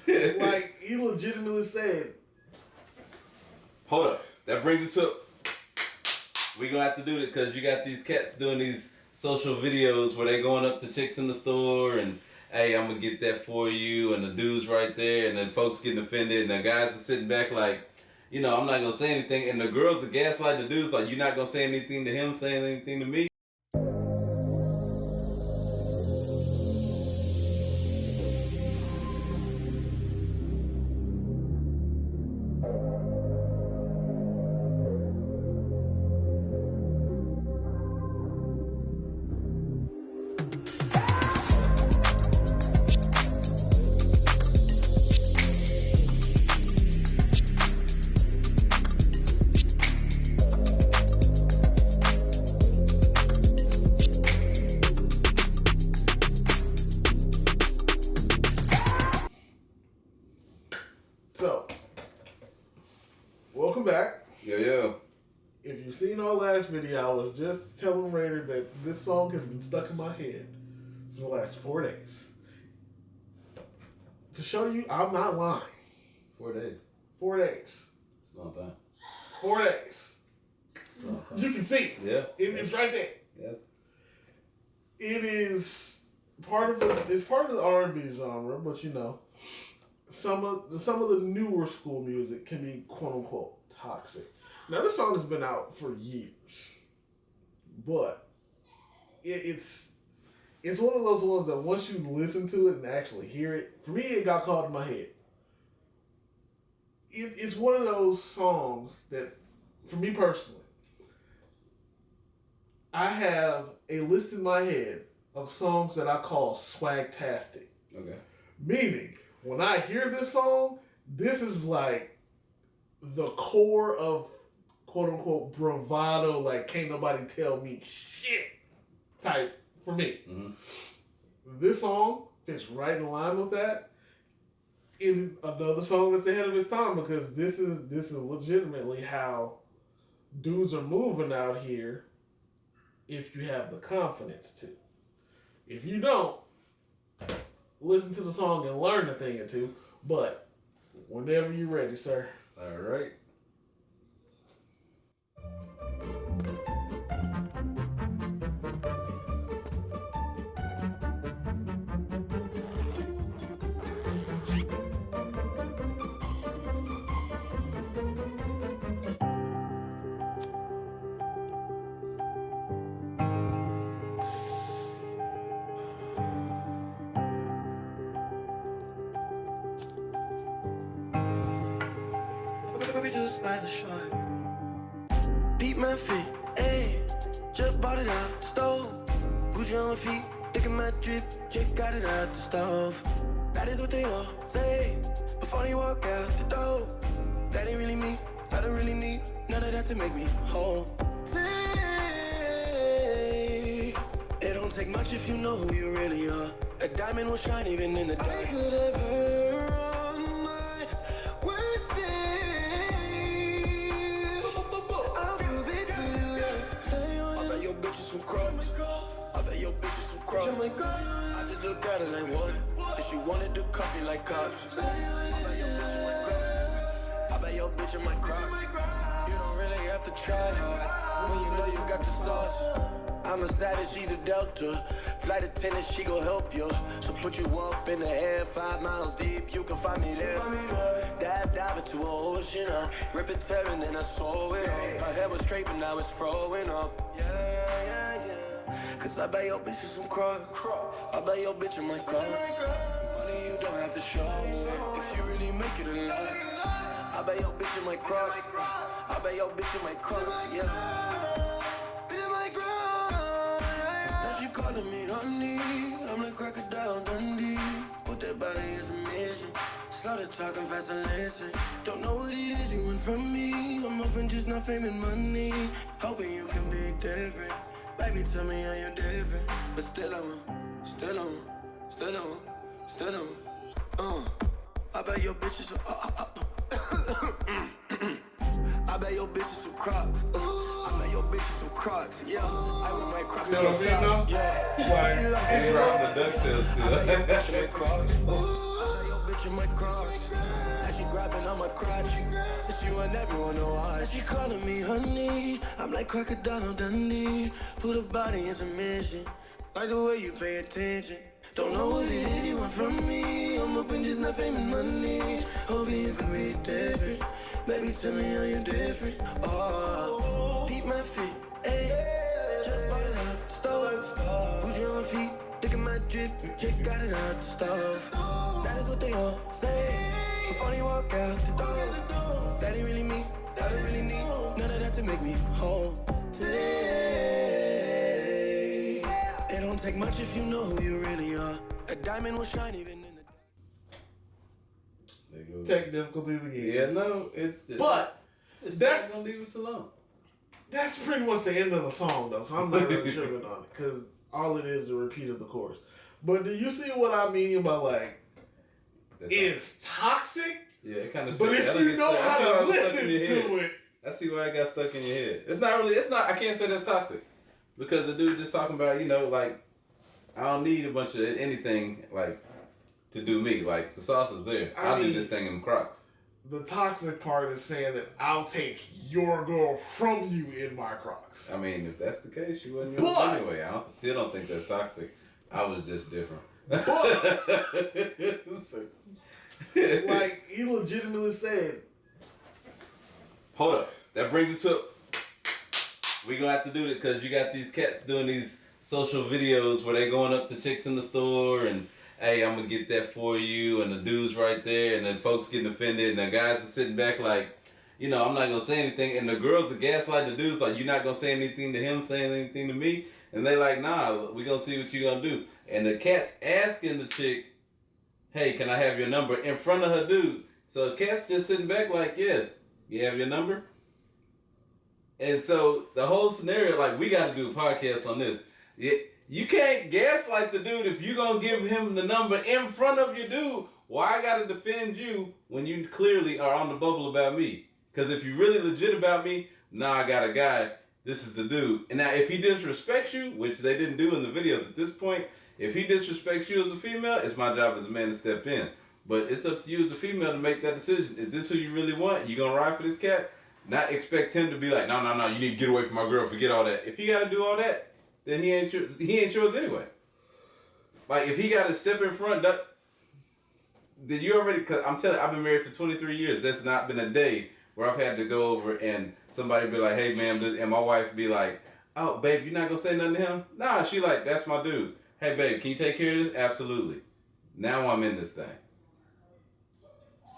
Like, he legitimately said. Hold up. That brings us up. We gonna have to do it because you got these cats doing these social videos where they going up to chicks in the store and, hey, I'm gonna get that for you, and the dude's right there, and then folks getting offended, and the guys are sitting back like, I'm not gonna say anything, and the girls are gaslight the dudes like, you're not gonna say anything to him, saying anything to me. So, welcome back. Yo. If you've seen our last video, I was just telling Raider that this song has been stuck in my head for the last 4 days. To show you, I'm not lying. 4 days. 4 days. It's a long time. 4 days. It's a long time. You can see it. Yeah. It's right there. Yeah. It is part of the R&B genre, but some of the newer school music can be quote unquote toxic. Now this song has been out for years, but it's one of those ones that once you listen to it and actually hear it, for me it got caught in my head. It's one of those songs that, for me personally, I have a list in my head of songs that I call Swagtastic. Okay. Meaning, when I hear this song, this is like the core of quote unquote bravado, like can't nobody tell me shit type for me. Mm-hmm. This song fits right in line with that. In another song that's ahead of its time, because this is legitimately how dudes are moving out here if you have the confidence to. If you don't, listen to the song and learn a thing or two, but whenever you're ready, sir. All right. By the shore. Beat my feet, ayy. Just bought it out the stove. Gucci on my feet, look at my drip. Just got it out the stove. That is what they all say before they walk out the door. That ain't really me, I don't really need none of that to make me whole. Say, it don't take much if you know who you really are. A diamond will shine even in the dark. I could ever run my worst day. Some Crocs. I bet your bitch is some Crocs. I just look at her like what? If she wanted to coffee like cops. I bet your bitch in my Crocs. You don't really have to try hard when you know you got the sauce. I'm a savage, she's a delta. Flight attendant, she gon' help you. So put you up in the air, 5 miles deep, you can find me there. Dive into an ocean, rip it tearing, then I saw it up. Her hair was straight, but now it's throwing up. Cause I bet your bitch is some Crocs. I bet your bitch in my Crocs. Money you don't have to show if you really make it alive. I bet your bitch in my Crocs. I bet your bitch in my Crocs, yeah. Bitch in my Crocs. Now she calling me honey. I'm like crocodile Dundee. Put that body is a mission. Slow to talking fast and listen. Don't know what it is you want from me. I'm hoping just not fame and money. Hoping you can be different. Baby, tell me how you're different. But still I want. I bet your bitches I bet your bitches some Crocs. I bet your bitches some Crocs. Yeah, I wear my Crocs. You know what I'm saying though? Yeah. He's rocking the ducktails still. I bet your bitch in my Crocs. I bet your bitch bitch in my Crocs. Now she grabbing on my crotch. Since you and everyone know why. She calling me honey. I'm like Crocodile Dundee. Put a body in submission. Like the way you pay attention. Don't know what it is you want from me. I'm hoping just not fame and money. Hoping you can be different. Baby, tell me how you different. Oh, peep my feet, ayy. Just bought it out the stove. Bougie on my feet, look at my drip. Chick got it out the stove. That is what they all say before they walk out the door. That ain't really me, I don't really need none of that to make me whole. Say, it don't take much if you know who you really are. A diamond will shine even in the Tech difficulties again. Yeah, no, it's just. But that's gonna leave us alone. That's pretty much the end of the song, though. So I'm not really tripping on it because all it is a repeat of the chorus. But do you see what I mean by like it's toxic? Yeah, it kind of. But if you know how to listen to it, I see why it got stuck in your head. It's not really. It's not. I can't say that's toxic because the dude just talking about like I don't need a bunch of anything like to do me. Like the sauce is there. I'll do this thing in Crocs. The toxic part is saying that I'll take your girl from you in my Crocs. I mean, if that's the case, you wouldn't use it anyway. Still don't think that's toxic. I was just different. But, like, he legitimately said, hold up. That brings us up. We gonna have to do it because you got these cats doing these social videos where they going up to chicks in the store and, hey, I'm gonna get that for you, and the dude's right there, and then folks getting offended, and the guys are sitting back like, I'm not gonna say anything, and the girls are gaslight the dudes like, you're not gonna say anything to him, saying anything to me, and they like, nah, we gonna see what you gonna do, and the cat's asking the chick, hey, can I have your number in front of her dude? So the cat's just sitting back like, yeah, you have your number? And so the whole scenario, like, we gotta do a podcast on this. You can't gaslight the dude if you gonna give him the number in front of your dude. Why I gotta defend you when you clearly are on the bubble about me? Because if you really legit about me, I got a guy, this is the dude. And now if he disrespects you, which they didn't do in the videos at this point, if he disrespects you as a female, it's my job as a man to step in. But it's up to you as a female to make that decision. Is this who you really want? You gonna ride for this cat? Not expect him to be like, no, you need to get away from my girl, forget all that. If he gotta do all that, then he ain't yours anyway. Like, if he got to step in front, then you already, because I'm telling you, I've been married for 23 years. That's not been a day where I've had to go over and somebody be like, hey, man, and my wife be like, oh, babe, you not going to say nothing to him? Nah, she like, that's my dude. Hey, babe, can you take care of this? Absolutely. Now I'm in this thing.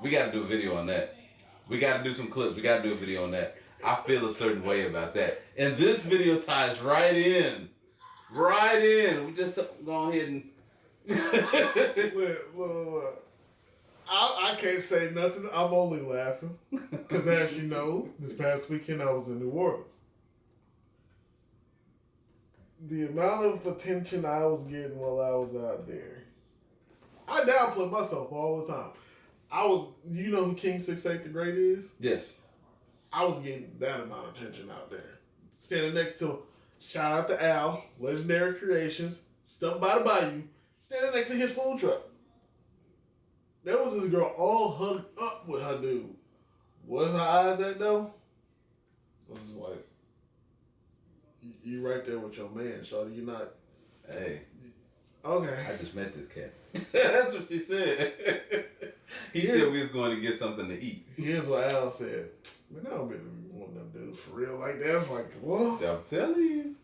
We got to do a video on that. We got to do some clips. We got to do a video on that. I feel a certain way about that. And this video ties right in. Right in. We just go ahead and... Look. I can't say nothing. I'm only laughing. Because as you know, this past weekend I was in New Orleans. The amount of attention I was getting while I was out there, I downplay myself all the time. You know who King 6'8" the Great is? Yes. I was getting that amount of attention out there. Standing next to, shout out to Al, Legendary Creations, Stuff by the Bayou, standing next to his food truck. There was this girl all hugged up with her dude. Where's her eyes at though? I was just like, you right there with your man, shawty. You not. Hey. Okay. I just met this cat. That's what she said. He said we was going to get something to eat. Here's what Al said. Man, I don't be one of them dudes for real like that. It's like, what? I'm telling you.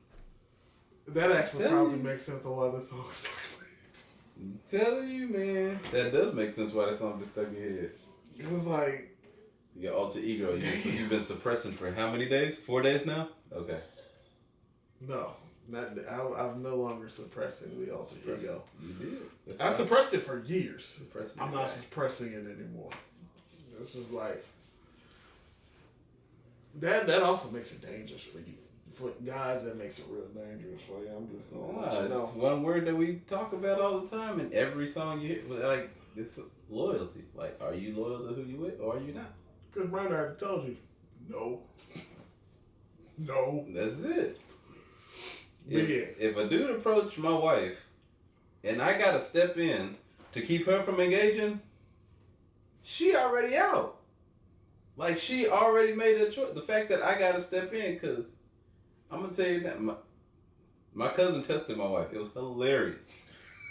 That actually probably makes sense on why this song's stuck in I'm telling you, man. That does make sense why that song been stuck in your head. It's like... Your alter ego. You've been suppressing for how many days? 4 days now? Okay. No. I'm no longer suppressing the alter ego. You did. I suppressed it for years. I'm not suppressing it anymore. This is like... That also makes it dangerous for you. For guys, that makes it real dangerous for you. I'm just it's one word that we talk about all the time in every song you hear. Like, it's loyalty. Like, are you loyal to who you with or are you not? Chris Brown already told you. No. No. That's it. If a dude approached my wife and I gotta step in to keep her from engaging, she already out. Like, she already made a choice. The fact that I gotta step in, because I'm gonna tell you that my cousin tested my wife. It was hilarious.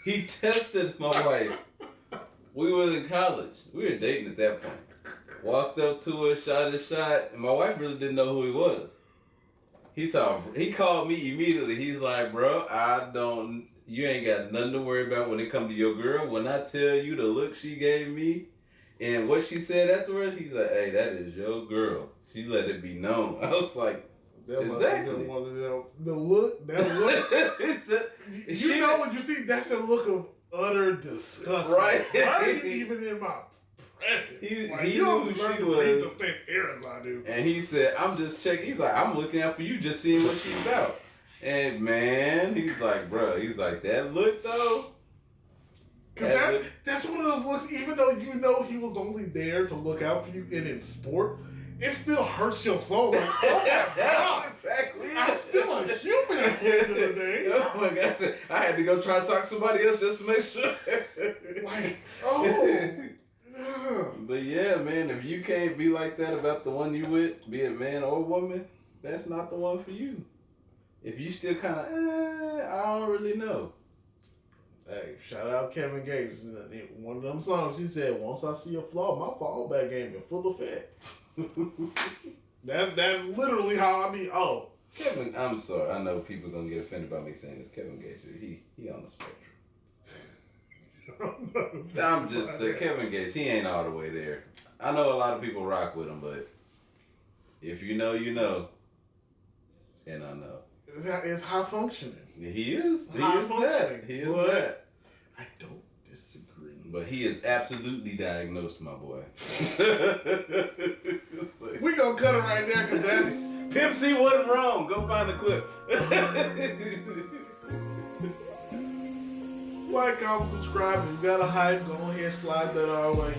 He tested my wife. We were in college. We were dating at that point. Walked up to her, shot his shot, and my wife really didn't know who he was. He called me immediately. He's like, bro, you ain't got nothing to worry about when it come to your girl. When I tell you the look she gave me and what she said afterwards, he's like, hey, that is your girl. She let it be known. I was like, that exactly. One of them. The look, that look. You know when you see that's a look of utter disgust. Right. Why are you even in my presence? He knew who she was. The same hair as I do. And he said, I'm just checking. He's like, I'm looking out for you, just seeing what she's about. And man, he's like, bro, he's like, that look though. Cause that's one of those looks, even though you know he was only there to look out for you and in sport, it still hurts your soul. Like, oh my God. Exactly. I'm still a human at the end of the day. Oh my God. I had to go try to talk to somebody else just to make sure. Like, oh. But yeah, man, if you can't be like that about the one you with, be it man or woman, that's not the one for you. If you still kind of, I don't really know. Hey, shout out Kevin Gates. In one of them songs, he said, once I see a flaw, my fallback game in full effect. That's literally how I be. Oh. Kevin, I'm sorry. I know people going to get offended by me saying this. Kevin Gates, he on the spectrum. I'm just saying, Kevin Gates, he ain't all the way there. I know a lot of people rock with him, but if you know, you know. And I know. That is high functioning. He is. He is that. He is that. I don't disagree. But he is absolutely diagnosed, my boy. We gonna cut it right there because that's... Pimp C wasn't wrong. Go find the clip. Like, comment, subscribe. If you got a hype, go ahead, slide that our way.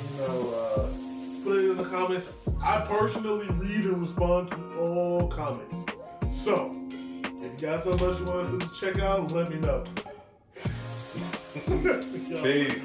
Put it in the comments. I personally read and respond to all comments. So, if you got something else you want us to check out, let me know. Peace.